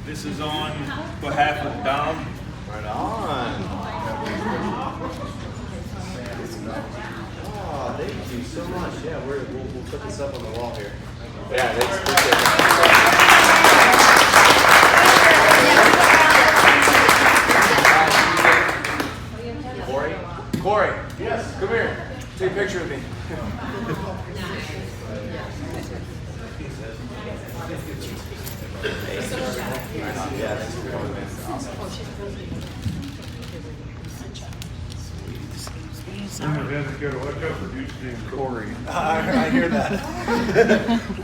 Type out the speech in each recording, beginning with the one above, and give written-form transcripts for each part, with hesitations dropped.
This is on behalf of Dom. Right on. Oh, thank you so much. Yeah, we'll put this up on the wall here. Yeah, thanks. Corey, yes, come here. Take a picture with me. Yeah, thanks for coming, man. Awesome. I hear that.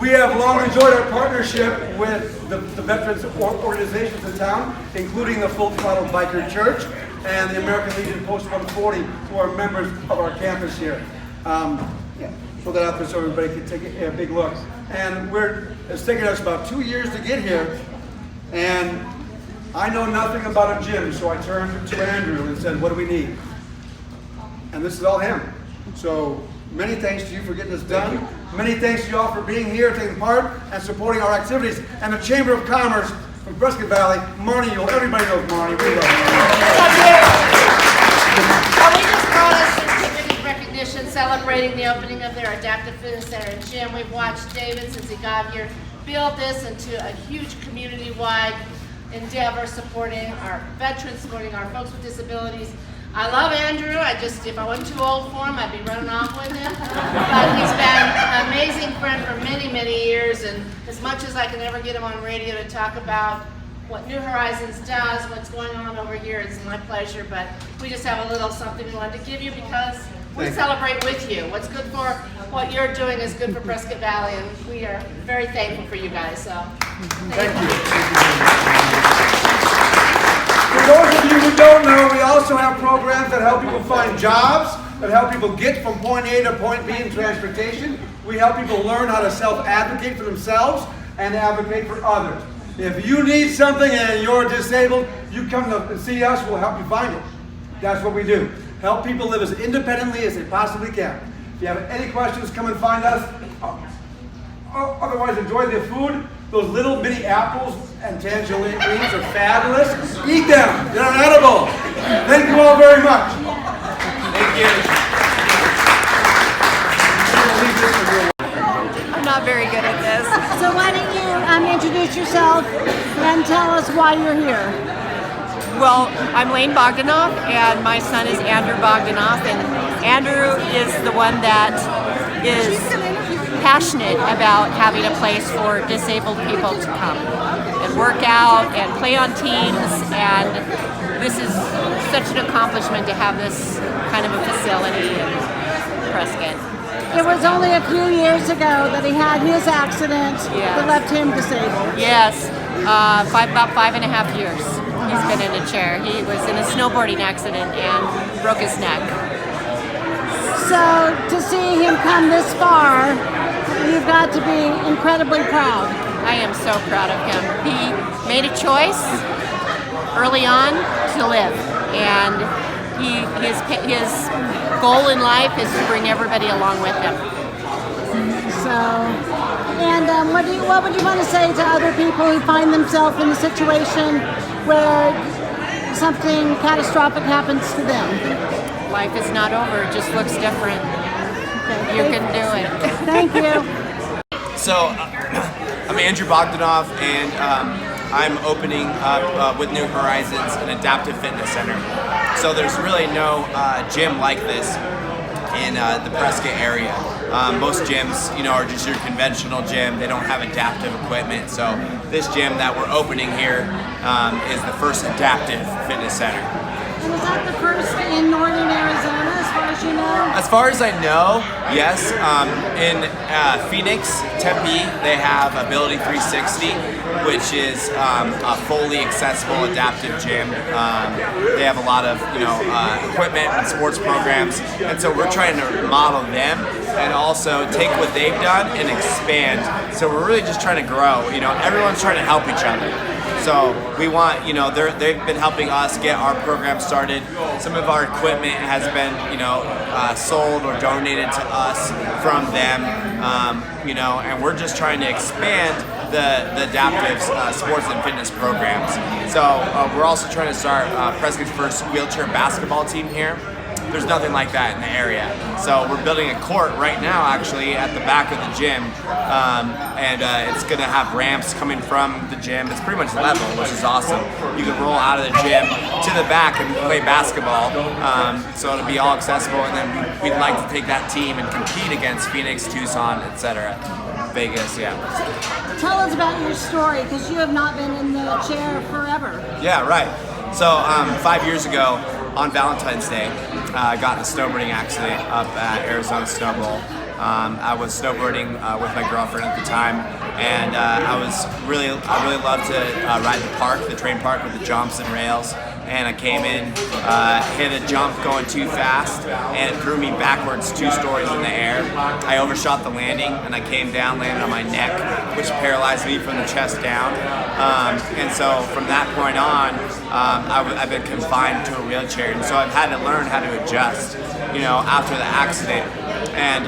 We have long enjoyed our partnership with the veterans organizations in town, including the Full Throttle Biker Church and the American Legion Post 140, who are members of our campus here. Put that out there so everybody can take a big look. And it's taken us about 2 years to get here, and I know nothing about a gym, so I turned to Andrew and said, what do we need? And this is all him. So many thanks to you for getting this done. Many thanks to you all for being here, taking part, and supporting our activities. And the Chamber of Commerce from Prescott Valley, Marnie, everybody knows Marnie. We love Marnie. Well, we just brought us certificate of recognition celebrating the opening of their Adaptive Fitness Center and Gym. We've watched David, since he got here, build this into a huge community-wide endeavor supporting our veterans, supporting our folks with disabilities. I love Andrew. If I wasn't too old for him, I'd be running off with him. But he's been an amazing friend for many, many years, and as much as I can ever get him on radio to talk about what New Horizons does, what's going on over here, it's my pleasure. But we just have a little something we wanted to give you because we celebrate with you. What's good for what you're doing is good for Prescott Valley, and we are very thankful for you guys. So, thank you. For those of you who don't know, we also have programs that help people find jobs, that help people get from point A to point B in transportation. We help people learn how to self-advocate for themselves and advocate for others. If you need something and you're disabled, you come and see us, we'll help you find it. That's what we do. Help people live as independently as they possibly can. If you have any questions, come and find us. Otherwise, enjoy the food. Those little bitty apples and tangerines are fabulous. Eat them. They're edible. Thank you all very much. Thank you. I'm not very good at this. So why don't you introduce yourself and tell us why you're here? Well, I'm Lane Bogdanoff, and my son is Andrew Bogdanoff, and Andrew is the one that is passionate about having a place for disabled people to come and work out and play on teams, and this is such an accomplishment to have this kind of a facility in Prescott. It was only a few years ago that he had his accident that left him disabled. Yes, about 5.5 years he's been in a chair. He was in a snowboarding accident and broke his neck. So to see him come this far, you've got to be incredibly proud. I am so proud of him. He made a choice early on to live, and his goal in life is to bring everybody along with him. So, and what would you want to say to other people who find themselves in a situation where something catastrophic happens to them? Life is not over, it just looks different. Okay, you can do it. Thank you. So, I'm Andrew Bogdanoff, and I'm opening up with New Horizons an adaptive fitness center. So there's really no gym like this in the Prescott area. Most gyms, are just your conventional gym. They don't have adaptive equipment. So this gym that we're opening here is the first adaptive fitness center. And is that the first in northern Arizona, as far as you know? As far as I know, yes. In Phoenix, Tempe, they have Ability 360, which is a fully accessible adaptive gym. They have a lot of equipment and sports programs, and so we're trying to model them and also take what they've done and expand. So we're really just trying to grow. Everyone's trying to help each other. So we want, they've been helping us get our program started. Some of our equipment has been, sold or donated to us from them, and we're just trying to expand the adaptive sports and fitness programs. So we're also trying to start Prescott's first wheelchair basketball team here. There's nothing like that in the area. So we're building a court right now, actually, at the back of the gym, and it's going to have ramps coming from the gym. It's pretty much level, which is awesome. You can roll out of the gym to the back and play basketball, so it'll be all accessible. And then we'd like to take that team and compete against Phoenix, Tucson, etc. Vegas, yeah. Tell us about your story, because you have not been in the chair forever. Yeah, right. So 5 years ago, on Valentine's Day, I got in a snowboarding accident up at Arizona Snow Bowl. I was snowboarding with my girlfriend at the time, and I really loved to ride the park, the train park with the jumps and rails. And I came in, hit a jump going too fast, and it threw me backwards 2 stories in the air. I overshot the landing, and I came down, landed on my neck, which paralyzed me from the chest down. And so from that point on, I've been confined to a wheelchair, and so I've had to learn how to adjust, after the accident. And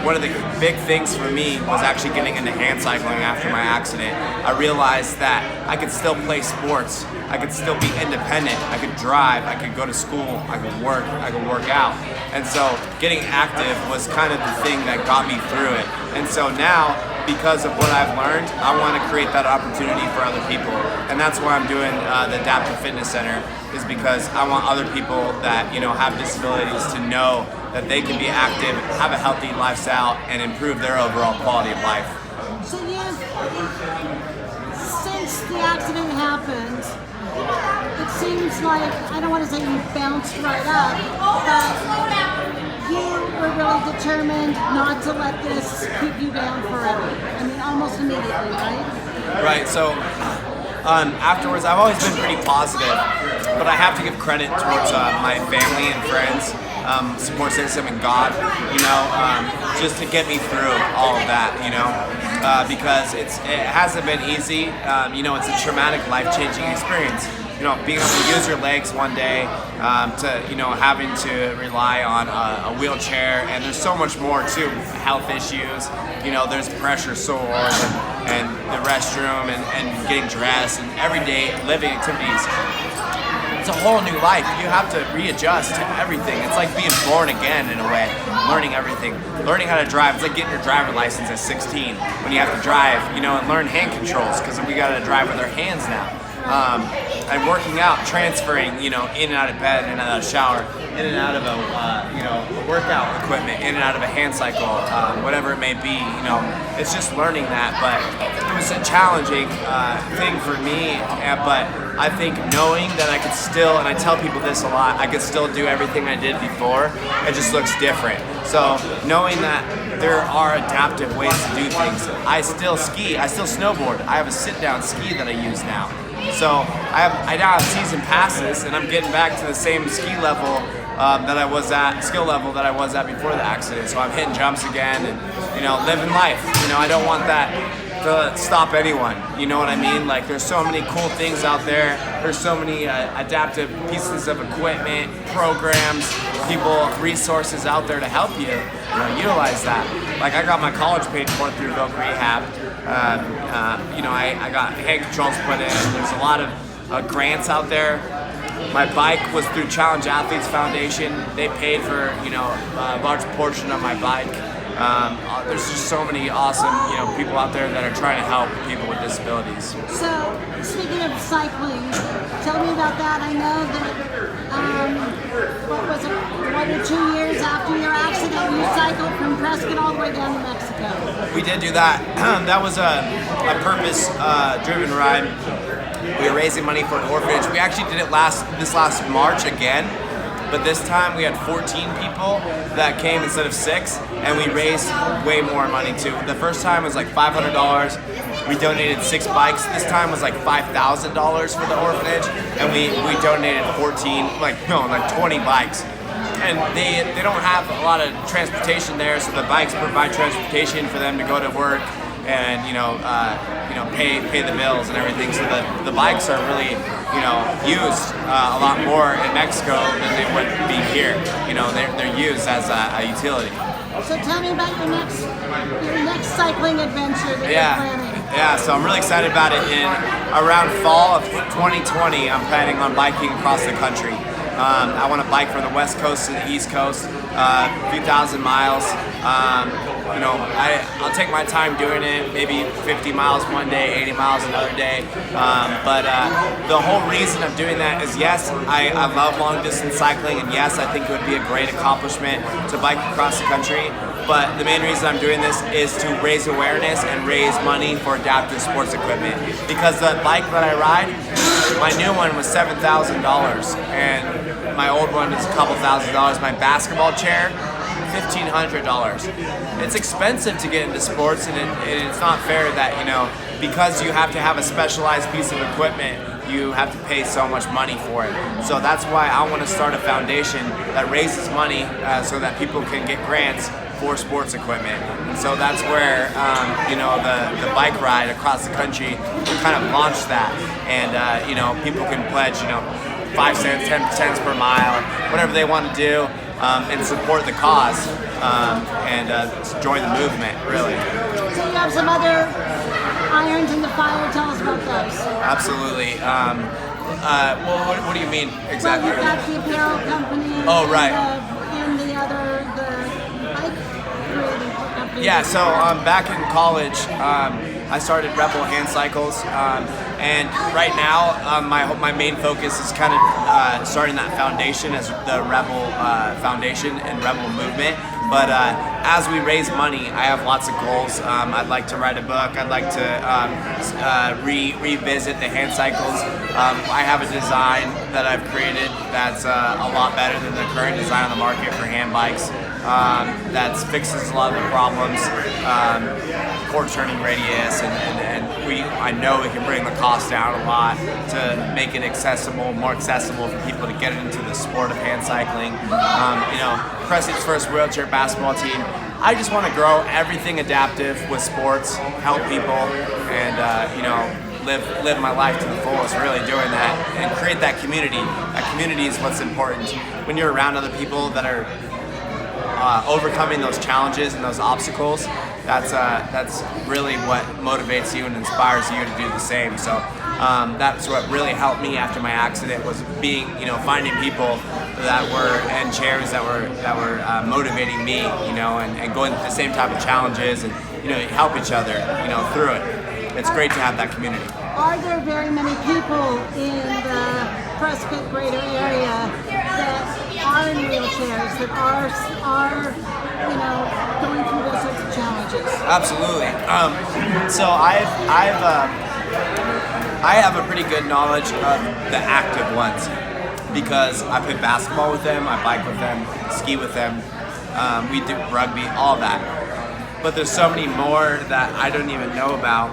one of the big things for me was actually getting into hand cycling after my accident. I realized that I could still play sports, I could still be independent, I could drive, I could go to school, I could work out. And so getting active was kind of the thing that got me through it. And so now, because of what I've learned, I want to create that opportunity for other people. And that's why I'm doing the Adaptive Fitness Center, is because I want other people that have disabilities to know that they can be active, have a healthy lifestyle, and improve their overall quality of life. So since the accident happened, it seems like, I don't want to say you bounced right up, but you were really determined not to let this keep you down forever. I mean, almost immediately, right? Right, so afterwards, I've always been pretty positive, but I have to give credit towards my family and friends, support system, and God, just to get me through all of that, because it hasn't been easy. It's a traumatic, life-changing experience. Being able to use your legs one day, to having to rely on a wheelchair, and there's so much more too. Health issues, there's pressure sores and the restroom and getting dressed and everyday living activities. It's a whole new life. You have to readjust to everything. It's like being born again in a way, learning everything. Learning how to drive, it's like getting your driver's license at 16 when you have to drive, and learn hand controls, because we got to drive with our hands now. And working out, transferring, in and out of bed, in and out of shower, in and out of a workout equipment, in and out of a hand cycle, whatever it may be, it's just learning that. But it was a challenging thing for me, but I think knowing that I could still, and I tell people this a lot, I could still do everything I did before, it just looks different. So knowing that there are adaptive ways to do things. I still ski, I still snowboard, I have a sit-down ski that I use now. So I now have season passes, and I'm getting back to the same ski level skill level that I was at before the accident. So I'm hitting jumps again and, living life. I don't want that to stop anyone. You know what I mean? Like, there's so many cool things out there. There's so many adaptive pieces of equipment, programs, people, resources out there to help you, utilize that. Like, I got my college paid for through Voc Rehab. I got hand controls put in. There's a lot of grants out there. My bike was through Challenge Athletes Foundation. They paid for, a large portion of my bike. There's just so many awesome, people out there that are trying to help people with disabilities. So, speaking of cycling, tell me about that. I know that, 1 or 2 years after your accident, you cycled from Prescott all the way down to Mexico. We did do that. That was a purpose-driven ride. We were raising money for an orphanage. We actually did it this last March again, but this time we had 14 people that came instead of 6, and we raised way more money too. The first time was like $500. We donated 6 bikes. This time was like $5,000 for the orphanage, and we donated 20 bikes. And they don't have a lot of transportation there, so the bikes provide transportation for them to go to work and pay the bills and everything. So the bikes are really used a lot more in Mexico than they would be here. They're used as a utility. So tell me about your next cycling adventure that you're planning. Yeah, so I'm really excited about it. In around fall of 2020, I'm planning on biking across the country. I want to bike from the West Coast to the East Coast, a few thousand miles. I'll take my time doing it, maybe 50 miles one day, 80 miles another day. But the whole reason I'm doing that is, yes, I love long distance cycling, and yes, I think it would be a great accomplishment to bike across the country. But the main reason I'm doing this is to raise awareness and raise money for adaptive sports equipment. Because the bike that I ride, my new one was $7,000, and my old one is a couple $1,000s. My basketball chair, $1,500. It's expensive to get into sports, and it's not fair that, because you have to have a specialized piece of equipment, you have to pay so much money for it. So that's why I want to start a foundation that raises money so that people can get grants for sports equipment. And so that's where the bike ride across the country, we kind of launched that. And people can pledge 5 cents, 10 cents per mile, whatever they want to do, and support the cause, and join the movement, really. So you have some other irons in the fire. Tell us about those. Absolutely. Well, what do you mean exactly? Well, you've got the apparel company. Oh, right. And the bike creating company. Yeah, so back in college, I started Rebel Hand Cycles, and right now my main focus is kind of starting that foundation as the Rebel Foundation and Rebel Movement. But as we raise money, I have lots of goals. I'd like to write a book. I'd like to revisit the hand cycles. I have a design that I've created that's a lot better than the current design on the market for hand bikes. That fixes a lot of the problems, core turning radius, and I know we can bring the cost down a lot to make it more accessible for people to get into the sport of hand cycling. Crescent's first wheelchair basketball team. I just want to grow everything adaptive with sports, help people, and live my life to the fullest, really doing that, and create that community. That community is what's important. When you're around other people that are overcoming those challenges and those obstacles, that's really what motivates you and inspires you to do the same. So that's what really helped me after my accident, was finding people that were in chairs that were motivating me, and going through the same type of challenges, and help each other, through it. It's great to have that community. Are there very many people in the Prescott greater area that are in wheelchairs, that are going through those sorts of challenges? Absolutely. So I have a pretty good knowledge of the active ones, because I play basketball with them, I bike with them, ski with them, we do rugby, all that. But there's so many more that I don't even know about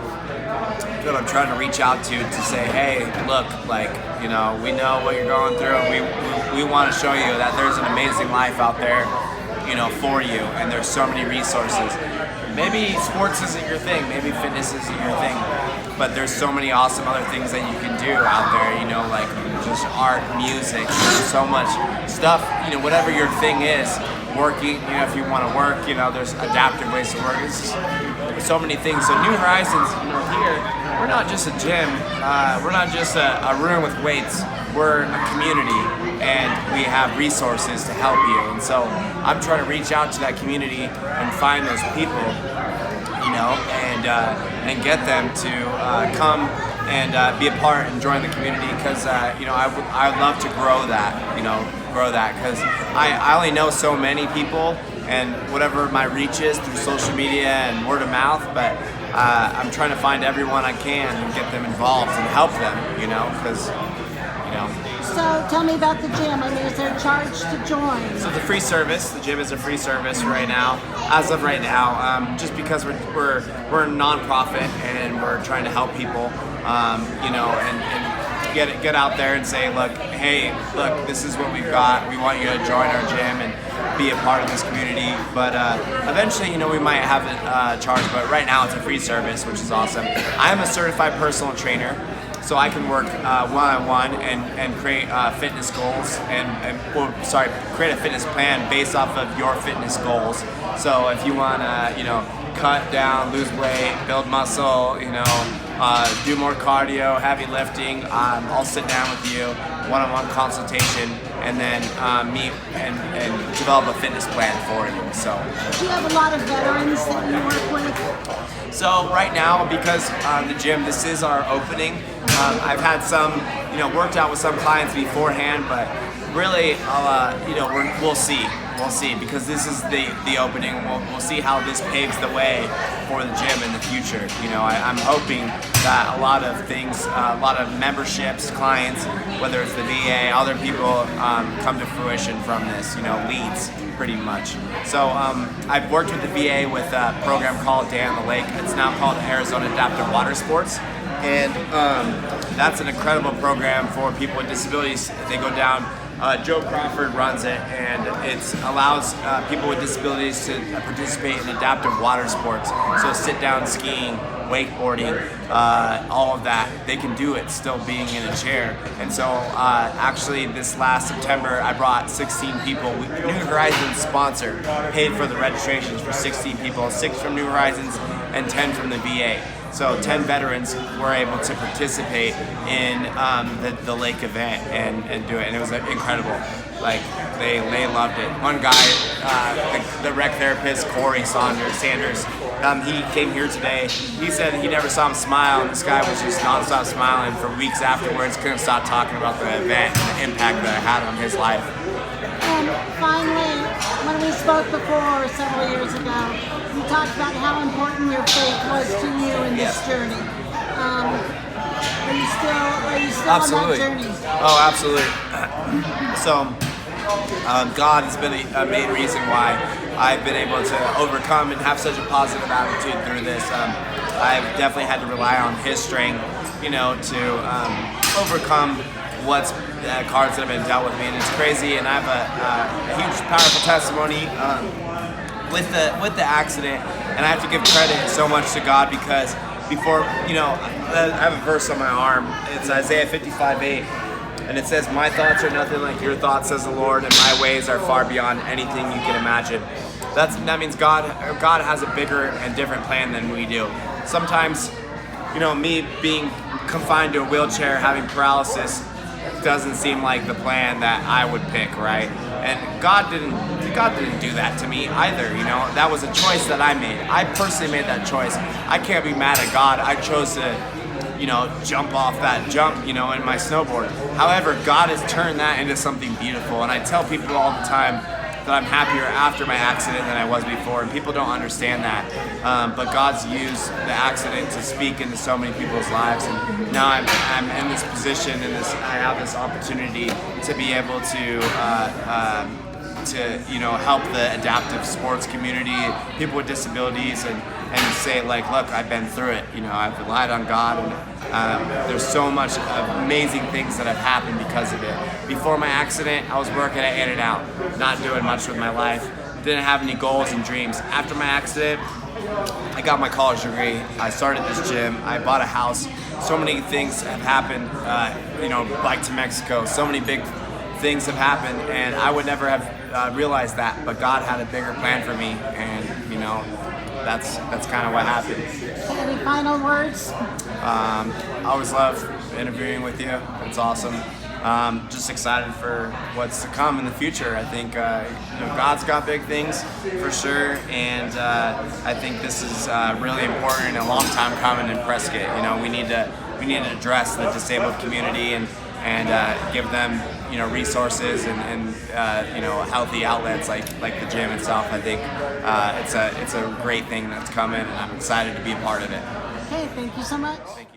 that I'm trying to reach out to say, hey, look, we know what you're going through, and we want to show you that there's an amazing life out there, for you, and there's so many resources. Maybe sports isn't your thing, maybe fitness isn't your thing, but there's so many awesome other things that you can do out there, like just art, music, so much stuff, whatever your thing is, working, if you want to work, there's adaptive ways to work. It's just so many things. So New Horizons, here, we're not just a gym, we're not just a room with weights, we're a community, and we have resources to help you. And so I'm trying to reach out to that community and find those people, and get them to come and be a part and join the community, because I would love to grow that, because I only know so many people, and whatever my reach is through social media and word of mouth, but I'm trying to find everyone I can and get them involved and help them, because So tell me about the gym. Is there a charge to join? So it's a free service. The gym is a free service right now, as of right now, just because we're a non-profit and we're trying to help people, and get out there and say, look, this is what we've got. We want you to join our gym and be a part of this community. But eventually, we might have a charge. But right now, it's a free service, which is awesome. I am a certified personal trainer, so I can work one-on-one and create fitness goals create a fitness plan based off of your fitness goals. So if you want to, cut down, lose weight, build muscle, you know, do more cardio, heavy lifting, I'll sit down with you, one-on-one consultation, and then meet and develop a fitness plan for you. So. Do you have a lot of veterans that you work with? So right now, because the gym, this is our opening. I've had some, you know, worked out with some clients beforehand, but really, you know, we'll see. We'll see, because this is the opening. We'll see how this paves the way for the gym in the future. You know, I'm hoping that a lot of things, a lot of memberships, clients, whether it's the VA, other people come to fruition from this. You know, leads pretty much. So I've worked with the VA with a program called Day on the Lake. It's now called Arizona Adaptive Water Sports. And that's an incredible program for people with disabilities. They go down, Joe Crawford runs it, and it allows people with disabilities to participate in adaptive water sports. So sit down skiing, wakeboarding, all of that. They can do it still being in a chair. And so actually this last September, I brought 16 people. New Horizons sponsor paid for the registrations for 16 people, 6 from New Horizons and 10 from the VA. So 10 veterans were able to participate in the lake event and do it, and it was incredible. Like they loved it. One guy, the rec therapist Corey Sanders, he came here today. He said he never saw him smile, and this guy was just nonstop smiling for weeks afterwards. Couldn't stop talking about the event and the impact that it had on his life. And finally, when we spoke before several years ago, you talked about how important your faith was to you in this journey. Are you still Absolutely. on that journey? Oh, absolutely. So, God has been a main reason why I've been able to overcome and have such a positive attitude through this. I've definitely had to rely on His strength, you know, to overcome what's cards that have been dealt with me, and it's crazy. And I have a huge, powerful testimony with the accident, and I have to give credit so much to God, because before, you know, I have a verse on my arm. It's Isaiah 55:8, and it says, "My thoughts are nothing like your thoughts, says the Lord, and my ways are far beyond anything you can imagine." That means God has a bigger and different plan than we do. Sometimes, you know, me being confined to a wheelchair, having paralysis, doesn't seem like the plan that I would pick, right? And God didn't do that to me either, you know. That was a choice that I made. I personally made that choice. I can't be mad at God. I chose to, you know, jump off that jump, you know, in my snowboard. However, God has turned that into something beautiful, and I tell people all the time that I'm happier after my accident than I was before, and people don't understand that. But God's used the accident to speak into so many people's lives, and now I'm in this position, and I have this opportunity to be able to you know, help the adaptive sports community, people with disabilities, and say, like, look, I've been through it. You know, I've relied on God, and there's so much amazing things that have happened because of it. Before my accident, I was working at In-N-Out, not doing much with my life, didn't have any goals and dreams. After my accident, I got my college degree, I started this gym, I bought a house. So many things have happened, you know, bike to Mexico, so many big things have happened, and I would never have realized that, but God had a bigger plan for me, and, you know, that's kind of what happened. Any final words? I always love interviewing with you. It's awesome. Just excited for what's to come in the future. I think you know, God's got big things for sure, and I think this is really important and a long time coming in Prescott. You know, we need to address the disabled community and give them, you know, resources and you know, healthy outlets like the gym itself. I think it's a great thing that's coming, and I'm excited to be a part of it. Okay, thank you so much. Thank you.